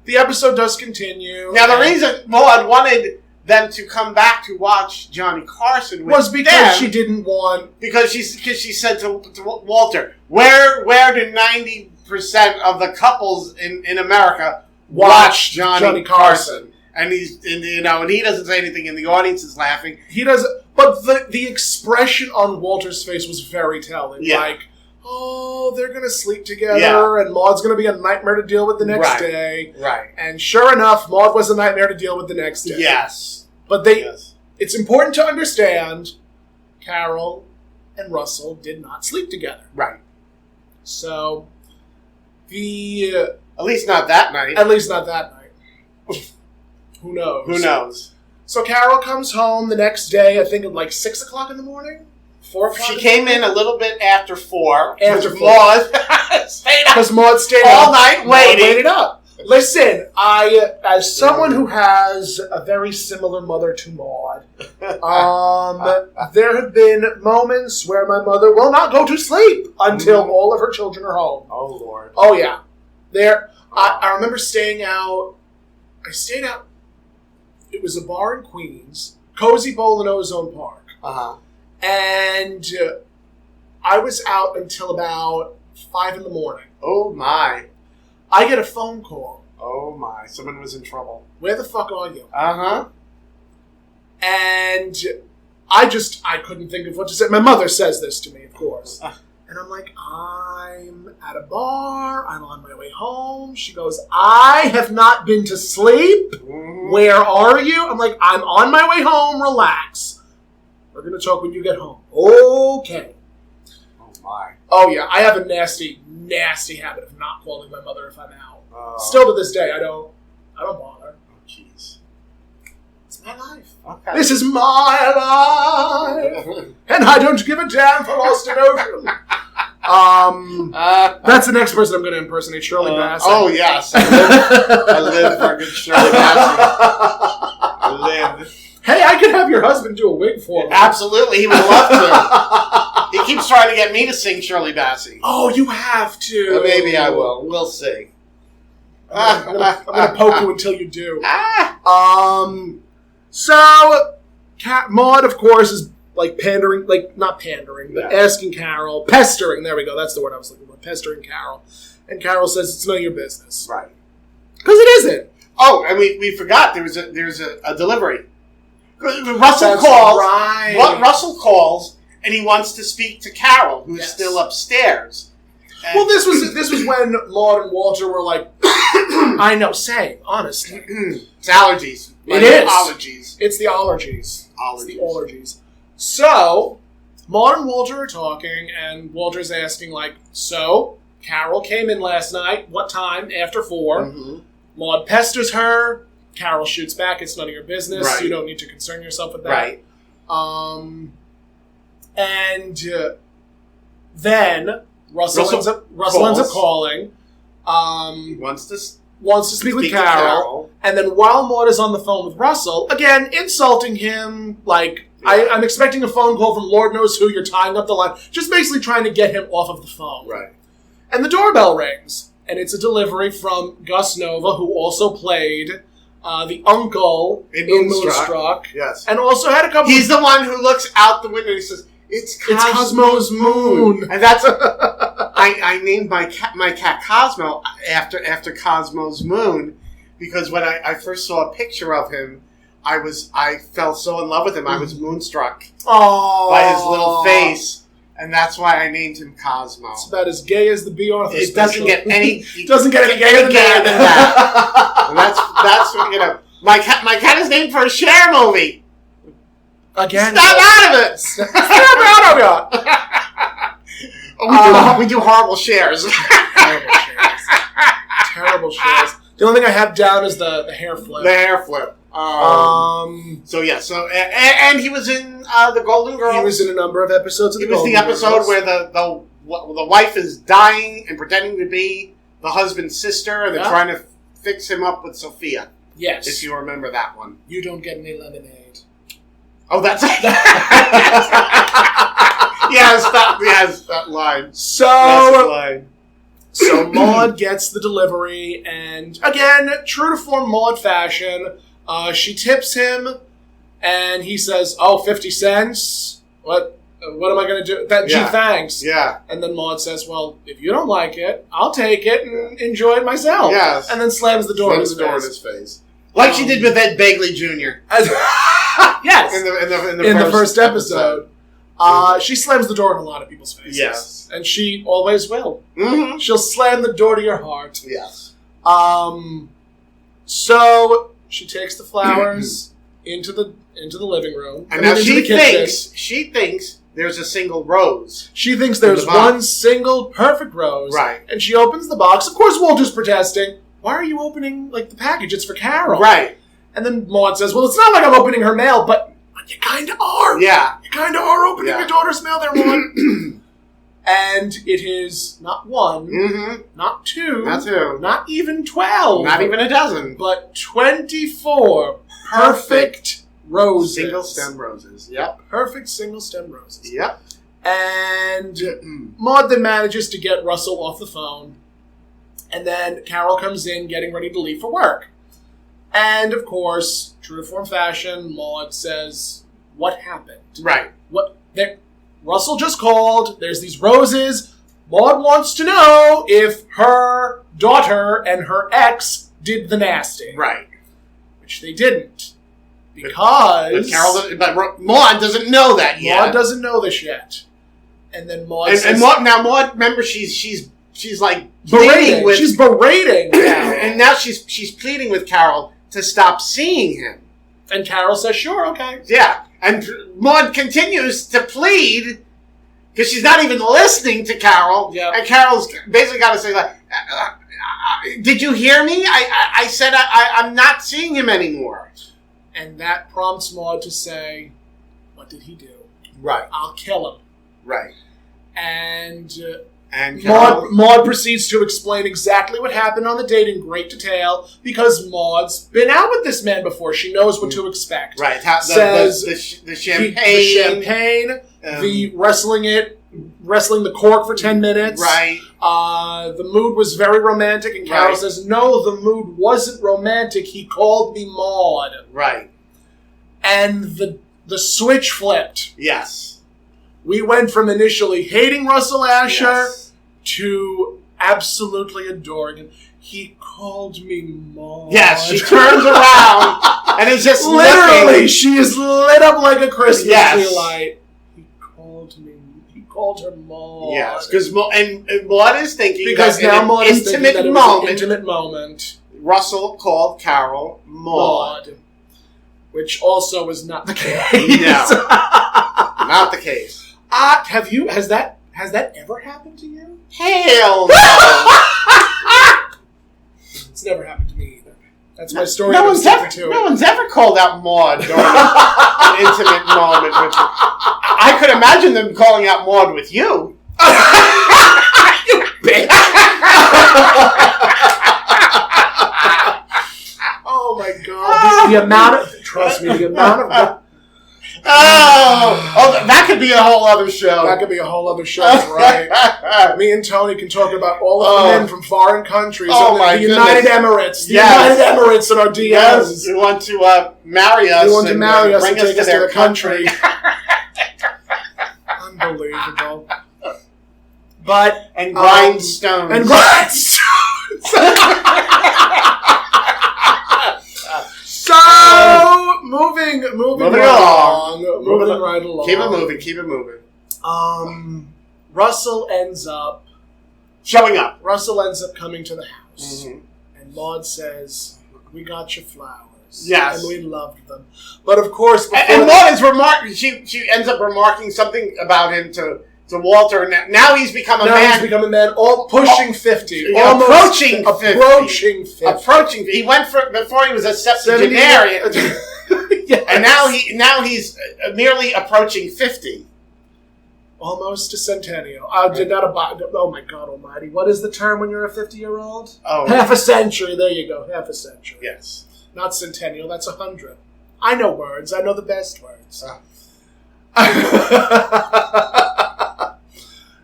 the episode does continue. Now, the reason Maude wanted them to come back to watch Johnny Carson was because she didn't want... Because she said to Walter, where do 90% of the couples in America watch Johnny Carson? And and he doesn't say anything, and the audience is laughing. He doesn't, but the expression on Walter's face was very telling. Yeah. Like, oh, they're going to sleep together, and Maude's going to be a nightmare to deal with the next day. Right. And sure enough, Maude was a nightmare to deal with the next day. Yes. But it's important to understand Carol and Russell did not sleep together. Right. So, At least not that night. At least not that night. Who knows? Who knows? So Carol comes home the next day, I think at like 6 o'clock in the morning? 4 o'clock? She came in a little bit after 4. After 4. Maude stayed up because Maude stayed all up. night Maude waiting. waited up. Listen, as someone who has a very similar mother to Maude, there have been moments where my mother will not go to sleep until all of her children are home. Oh, Lord. Oh, yeah. I remember staying out. I stayed out. It was a bar in Queens, Cozy Bowl in Ozone Park. Uh-huh. And I was out until about 5 in the morning. Oh, my. I get a phone call. Oh, my. Someone was in trouble. Where the fuck are you? Uh-huh. And I couldn't think of what to say. My mother says this to me, of course. And I'm like, I'm at a bar. I'm on my way home. She goes, I have not been to sleep. Mm-hmm. Where are you? I'm like, I'm on my way home. Relax. We're going to talk when you get home. Okay. Oh, my. Oh, yeah. I have a nasty, nasty habit of not calling my mother if I'm out. Still to this day, I don't bother. Oh, jeez. It's my life. Okay. This is my life. And I don't give a damn for Lost in Ocean. That's the next person I'm going to impersonate, Shirley Bassey. Oh, yes. I live for a good Shirley Bassey. I live. Hey, I could have your husband do a wig for me. Absolutely, he would love to. He keeps trying to get me to sing Shirley Bassey. Oh, you have to. Maybe I will. We'll see. I'm gonna poke you until you do. So, Maude, of course, is like pandering, like not pandering, but asking Carol, pestering. There we go. That's the word I was looking for. Pestering Carol, and Carol says it's none of your business, Right? Because it isn't. Oh, and we forgot there's a delivery. Russell calls. Right. What Russell calls, and he wants to speak to Carol, who's still upstairs. And Well, this was when Maude and Walter were like, I know, say, honestly. It's allergies. It is. Allergies. It's the allergies. Allergies. It's the allergies. So, Maude and Walter are talking, and Walter's asking, like, so, Carol came in last night. What time? After 4. Mm-hmm. Maude pesters her. Carol shoots back. It's none of your business. Right. You don't need to concern yourself with that. Right. And then Russell ends up calling. He wants to Speak with Carol. And then while Maude is on the phone with Russell, again, insulting him, like, I'm expecting a phone call from Lord knows who, you're tying up the line. Just basically trying to get him off of the phone. Right. And the doorbell rings. And it's a delivery from Gus Nova, who also played the uncle in Moonstruck. Yes. And also had a couple He's the one who looks out the window and he says, It's Cosmo's moon. And that's I named my cat Cosmo after Cosmo's moon because when I first saw a picture of him, I fell so in love with him. I was moonstruck by his little face, and that's why I named him Cosmo. It's about as gay as the B. Arthur It special. doesn't get any gayer than that. And that's what, my cat is named for a Cher movie. Again, Stop out of it! Stop out of it! We do horrible shares. Terrible shares. The only thing I have down is the hair flip. The hair flip. So yeah. So and he was in the Golden Girls. He was in a number of episodes of the Golden Girls. He was the episode where the wife is dying and pretending to be the husband's sister, and they're trying to fix him up with Sophia. Yes, if you remember that one. You don't get any lemonade. Oh, that's yes, that line. So Maude gets the delivery, and again, true to form Maude fashion, she tips him, and he says, 50 cents? What am I going to do? Gee, thanks. Yeah. And then Maude says, well, if you don't like it, I'll take it and enjoy it myself. Yes. And then slams the door in his face. Like she did with Ed Begley Jr. Yes. In the first episode. She slams the door in a lot of people's faces. Yes. And she always will. Mm-hmm. She'll slam the door to your heart. Yes. So she takes the flowers into the living room. And now into she the kitchen. thinks there's a single rose. She thinks there's one single perfect rose. Right. And she opens the box. Of course, Walter's protesting. Why are you opening, the package? It's for Carol. Right. And then Maude says, well, it's not like I'm opening her mail, but you kind of are. Yeah. You kind of are opening your daughter's mail there, Maude. And it is not one, not two, not even 12. Not even a dozen. But 24 perfect roses. Single stem roses. Yep. Perfect single stem roses. Yep. And Maude then manages to get Russell off the phone. And then Carol comes in getting ready to leave for work. And, of course, true to form fashion, Maude says, what happened? Right. Russell just called. There's these roses. Maude wants to know if her daughter and her ex did the nasty. Right. Which they didn't. Because... But Maude doesn't know that yet. Maude doesn't know this yet. And then Maude says... And Maude, remember, she's like... berating. She's berating Carol. And now she's pleading with Carol to stop seeing him. And Carol says, sure, okay. Yeah. And Maude continues to plead because she's not even listening to Carol. Yep. And Carol's basically got to say, did you hear me? I said I'm not seeing him anymore. And that prompts Maude to say, what did he do? Right. I'll kill him. Right. And Carol, Maude proceeds to explain exactly what happened on the date in great detail because Maude's been out with this man before. She knows what to expect. Right. Says the champagne. The champagne, the wrestling the cork for 10 minutes. Right. The mood was very romantic, and Carol says, no, the mood wasn't romantic. He called me Maude. Right. And the switch flipped. Yes. We went from initially hating Russell Asher to absolutely adoring him. He called me Maude. Yes, she turns around and is just literally, looking. she is lit up like a Christmas tree light. He called her Maude. Yes, because Maude is thinking because that now in Maude an is thinking that it was an intimate moment. Russell called Carol Maude. Which also is not the case. No, not the case. Has that ever happened to you? Hell no. It's never happened to me either. That's my story. No one's ever called out Maude during an intimate moment with you. I could imagine them calling out Maude with you. You bitch! Oh my god! The amount of that could be a whole other show. That could be a whole other show, right? Me and Tony can talk about all of the men from foreign countries. The United Emirates. The United Emirates in our DMs. Yes, you want to marry us. You want to marry us and take us to their country. Unbelievable. But and grindstones. And grindstones. So moving right along. Keep it moving. Russell ends up showing up. Russell ends up coming to the house, and Maude says, "We got your flowers." Yes, and we loved them. But of course, and Maude is remarking. She ends up remarking something about him to Walter. Now he's become a man. He's become a man, pushing 50, approaching 50. Approaching. He went before he was a septuagenarian, yes. And now he's merely approaching 50. Almost a centennial. Oh my God Almighty! What is the term when you're a 50-year-old? Oh, half a century. There you go. Half a century. Yes. Not centennial. That's 100. I know words. I know the best words.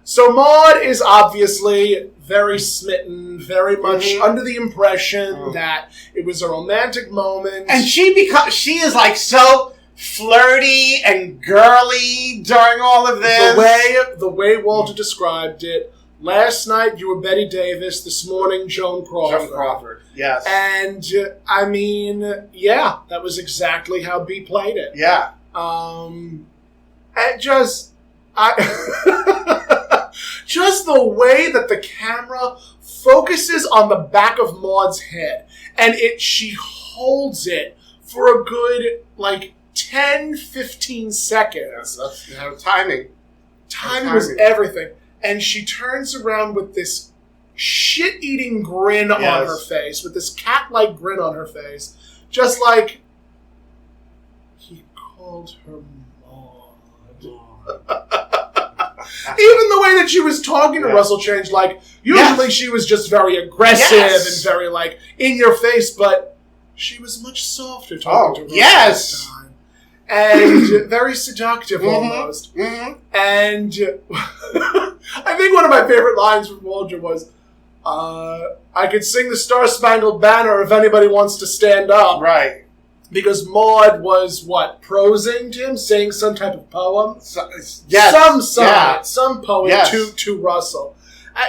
So Maude is obviously very smitten, very much under the impression that it was a romantic moment, and she is like so flirty and girly during all of this. The way Walter described it. Last night you were Betty Davis. This morning Joan Crawford. Yes. And that was exactly how B played it. Yeah. Just the way that the camera focuses on the back of Maude's head, and she holds it for a good, 10, 15 seconds. That's timing. Timing was everything. And she turns around with this shit-eating grin on her face, with this cat-like grin on her face. Just like, he called her Maude. Even the way that she was talking to Russell changed. Usually she was just very aggressive and very, in your face, but she was much softer talking to Russell this time. And very seductive almost. Mm-hmm. And I think one of my favorite lines from Walter was, I could sing the Star-Spangled Banner if anybody wants to stand up. Right. Because Maude was, prosing to him, saying some type of poem? Some poem to Russell.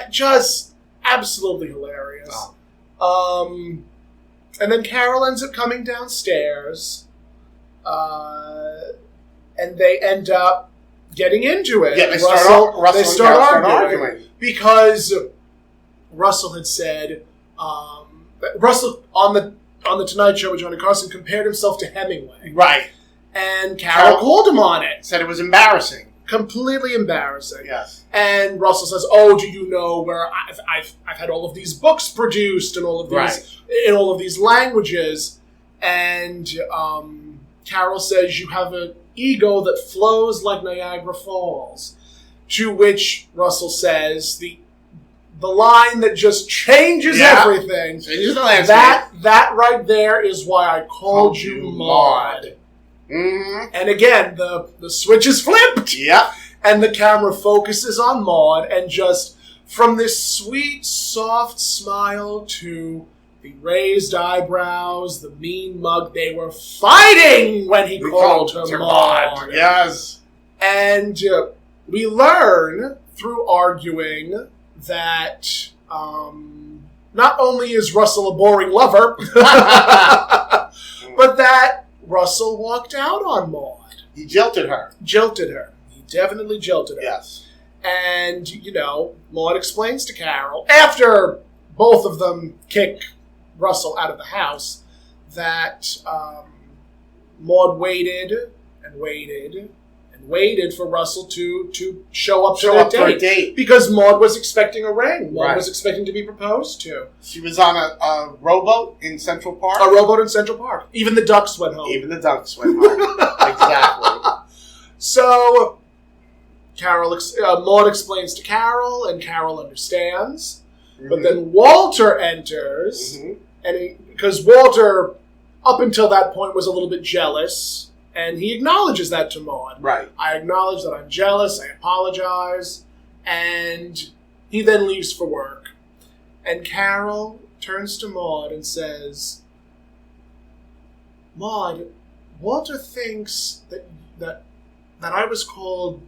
Just absolutely hilarious. Oh. And then Carol ends up coming downstairs. And they end up getting into it. Yeah, they start arguing. Because Russell had said, Russell on the Tonight Show with Johnny Carson compared himself to Hemingway. Right. And Carol called him on it. Said it was embarrassing. Completely embarrassing. Yes. And Russell says, "Oh, do you know where I've had all of these books produced and all of these in all of these languages?" And Carol says, "You have an ego that flows like Niagara Falls." To which Russell says the line that just changes everything. Changes the landscape. That right there is why I called you Maude. Mm-hmm. And again, the switch is flipped. Yep. And the camera focuses on Maude, and just from this sweet, soft smile to the raised eyebrows, the mean mug, they were fighting when he called her Maude. Yes. And we learn through arguing that not only is Russell a boring lover, but that Russell walked out on Maude. He jilted her. He definitely jilted her. Yes. And, Maude explains to Carol, after both of them kick Russell out of the house, that Maude waited and waited and waited for Russell to show up for a date. Because Maude was expecting a ring. Maude was expecting to be proposed to. She was on a rowboat in Central Park. Even the ducks went home. Exactly. So, Maude explains to Carol, and Carol understands. Mm-hmm. But then Walter enters, and because Walter, up until that point, was a little bit jealous, and he acknowledges that to Maude. Right. I acknowledge that I'm jealous, I apologize, and he then leaves for work. And Carol turns to Maude and says, "Maude, Walter thinks that I was called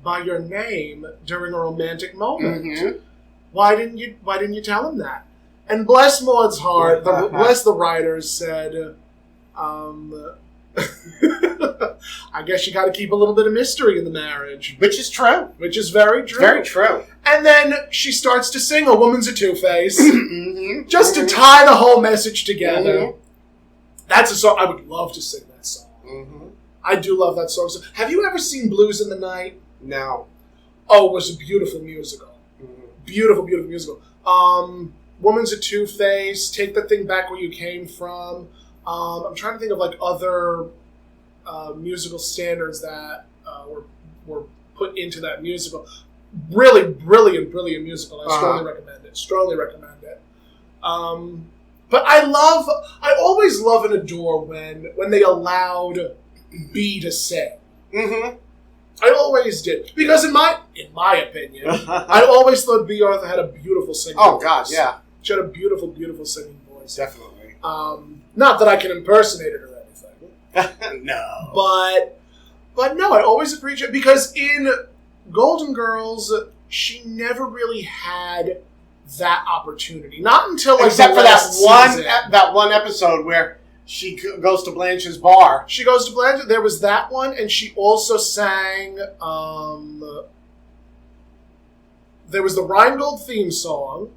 by your name during a romantic moment. Mm-hmm. Why didn't you tell him that?" And bless Maude's heart, bless the writers said, I guess you got to keep a little bit of mystery in the marriage. Which is true. Which is very true. Very true. And then she starts to sing A Woman's a Two-Face, just to tie the whole message together. Mm-hmm. That's a song. I would love to sing that song. Mm-hmm. I do love that song. So, have you ever seen Blues in the Night? No. Oh, it was a beautiful musical. Mm-hmm. Beautiful, beautiful musical. Woman's a Two-Face, Take That Thing Back Where You Came From. I'm trying to think of other musical standards that were put into that musical. Really brilliant musical. I strongly recommend it. But I always love and adore when they allowed B to sing. Mm-hmm. I always did. Because in my opinion, I always thought B. Arthur had a beautiful singing voice. Oh, God, yeah. She had a beautiful, beautiful singing voice. Definitely. Not that I can impersonate it or anything. No. But no, I always appreciate it. Because in Golden Girls, she never really had that opportunity. Not until except for that one episode where she goes to Blanche's bar. She goes to Blanche. There was that one, and she also sang. There was the Rheingold theme song.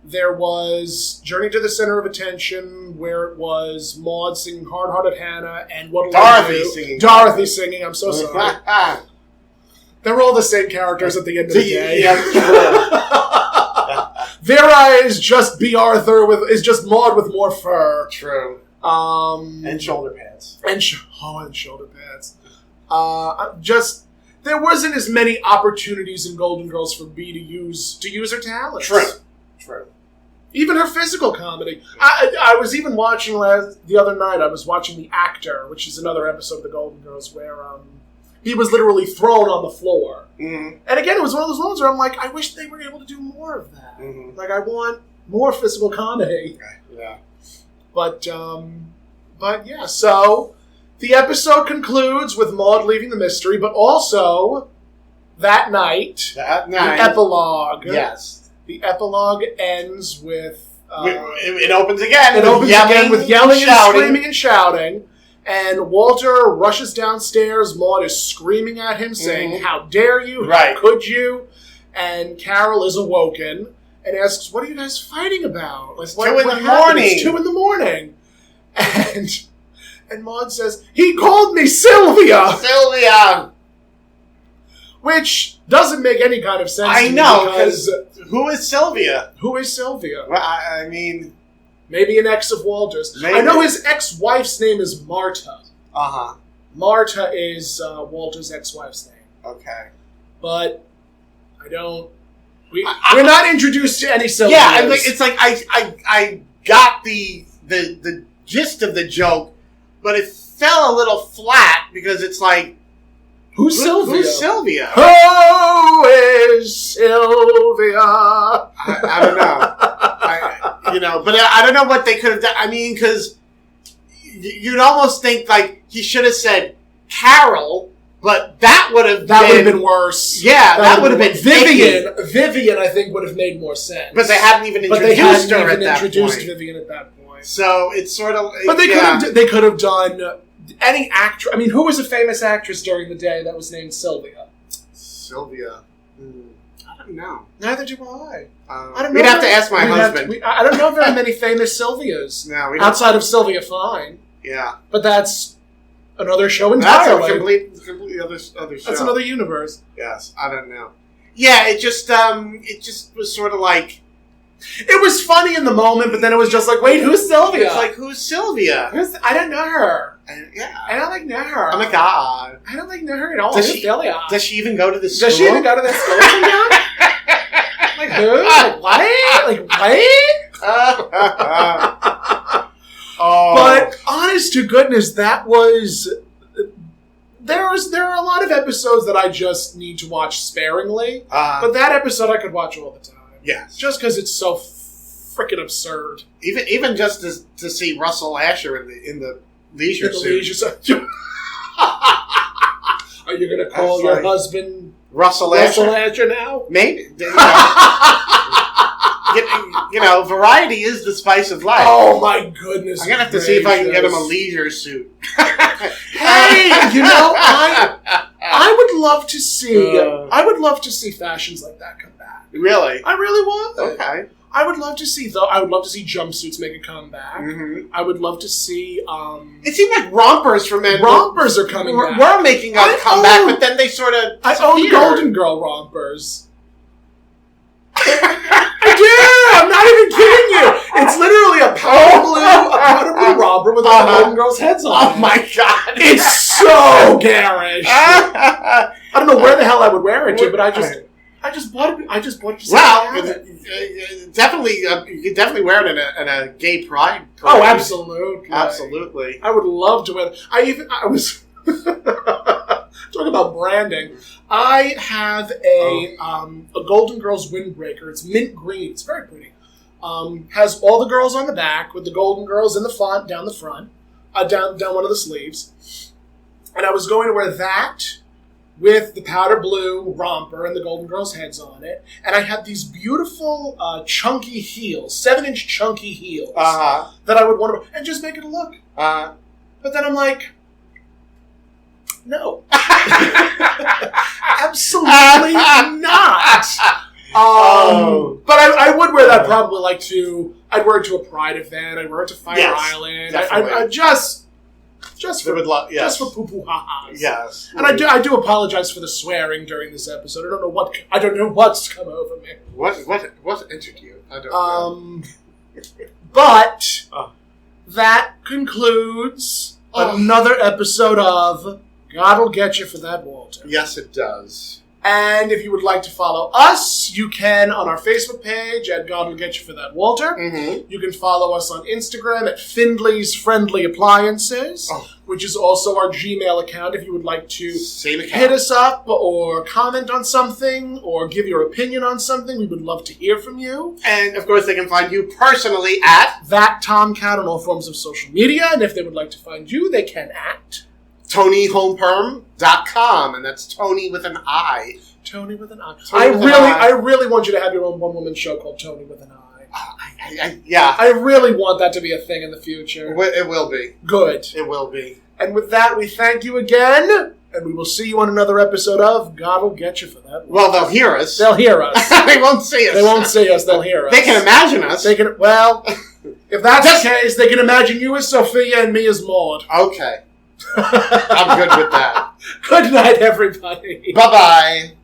There was Journey to the Center of Attention, where it was Maude singing Hard-Hearted Hannah and What'll I Do? Dorothy singing, I'm so sorry. They're all the same characters at the end of the day. Vera is just B. Arthur is just Maude with more fur. True. And shoulder pads. And shoulder pads. There wasn't as many opportunities in Golden Girls for B to use her talents. True. Even her physical comedy. I was even watching the other night. I was watching The Actor, which is another episode of the Golden Girls where he was literally thrown on the floor. Mm-hmm. And again, it was one of those moments where I'm like, I wish they were able to do more of that. Mm-hmm. Like, I want more physical comedy. Yeah. But yeah, so the episode concludes with Maude leaving the mystery, but also that night, the epilogue. Yes. The epilogue ends with... it opens again. It opens again with yelling and screaming and shouting. And Walter rushes downstairs. Maude is screaming at him, saying, "How dare you? How could you?" And Carol is awoken and asks, "What are you guys fighting about? Like, it's 2 in the morning. It's 2 in the morning." And Maude says, "He called me Sylvia." Sylvia! Which doesn't make any kind of sense. I know, because who is Sylvia? Who is Sylvia? Well, I mean... Maybe an ex of Walter's. Maybe. I know his ex-wife's name is Marta. Uh-huh. Marta is Walter's ex-wife's name. Okay. But I don't... We're not introduced to any Sylvias. Yeah, it's like I got the gist of the joke, but it fell a little flat because it's like... Who's Sylvia? Who's Sylvia? Who is Sylvia? I don't know. But I don't know what they could have done. I mean, because you'd almost think like he should have said Carol, but that would have been worse. Yeah, that would have been Vivian. Vivian, I think, would have made more sense. But they hadn't even introduced her at that point. Vivian at that point. So it's sort of. But they could have done. Any actress... I mean, who was a famous actress during the day that was named Sylvia? Sylvia? I don't know. Neither do I. I don't know. We'd have to ask my husband. I don't know very many famous Sylvias. No, outside of Sylvia Fine. Yeah. But that's another show entirely. That's a completely other show. That's another universe. Yes, I don't know. Yeah, it just was sort of like... It was funny in the moment, but then it was just like, wait, who's Sylvia? It's like, who's Sylvia? I don't know her. I don't like know her. Oh my god. I don't like know her at all. Does she even go to the school? Does she even go to the school? Like who? Like what? But honest to goodness, that was... There are a lot of episodes that I just need to watch sparingly, but that episode I could watch all the time. Yes. Just because it's so freaking absurd. Even just to see Russell Asher in the leisure suit. Are you going to call your husband Russell Asher now? Maybe. Variety is the spice of life. Oh my goodness! I'm going to have to see if I can get him a leisure suit. Hey, I would love to see. I would love to see fashions like that come back. Really? I really would. Okay. I would love to see jumpsuits make a comeback. Mm-hmm. I would love to see. It seemed like rompers for men. Rompers are coming back. We're making a comeback, but then they sort of. I own Golden Girl rompers. I do! I'm not even kidding you! It's literally a powder blue romper with all the Golden Girls' heads on it. Oh my god! It's so garish! I don't know where the hell I would wear it to, but I just bought it. I just bought it. Well, definitely, you could definitely wear it in a gay pride parade. Oh, absolutely! Absolutely. I would love to wear it. I was talking about branding. I have a Golden Girls windbreaker. It's mint green. It's very pretty. Has all the girls on the back with the Golden Girls in the font down the front, down one of the sleeves. And I was going to wear that with the powder blue romper and the Golden Girls' heads on it. And I had these beautiful chunky heels, 7-inch chunky heels that I would want to wear and just make it a look. But then I'm like, no. Absolutely not. But I would wear that probably I'd wear it to a Pride event. I'd wear it to Fire Island. I just for poo-poo ha-has. Yes. And I do apologize for the swearing during this episode. I don't know what's come over me. What entered you? I don't know. But that concludes another episode of God'll Get You for That, Walter. Yes, it does. And if you would like to follow us, you can on our Facebook page at God'll Get You for That, Walter. Mm-hmm. You can follow us on Instagram at Findley's Friendly Appliances, which is also our Gmail account if you would like to hit us up or comment on something or give your opinion on something. We would love to hear from you. And, of course, they can find you personally at That Tomcat on all forms of social media. And if they would like to find you, they can at ToniHomeperm.com, and that's Tony with an I. Tony with an I. I really want you to have your own one-woman show called Tony with an I. Yeah. I really want that to be a thing in the future. It will be. Good. It will be. And with that, we thank you again, and we will see you on another episode of God'll Get You for That. Well, they'll hear us. They'll hear us. They won't see us. They won't see us. They'll hear us. They can imagine us. Well, if that's the case, they can imagine you as Sophia and me as Maude. Okay. I'm good with that. Good night, everybody. Bye-bye.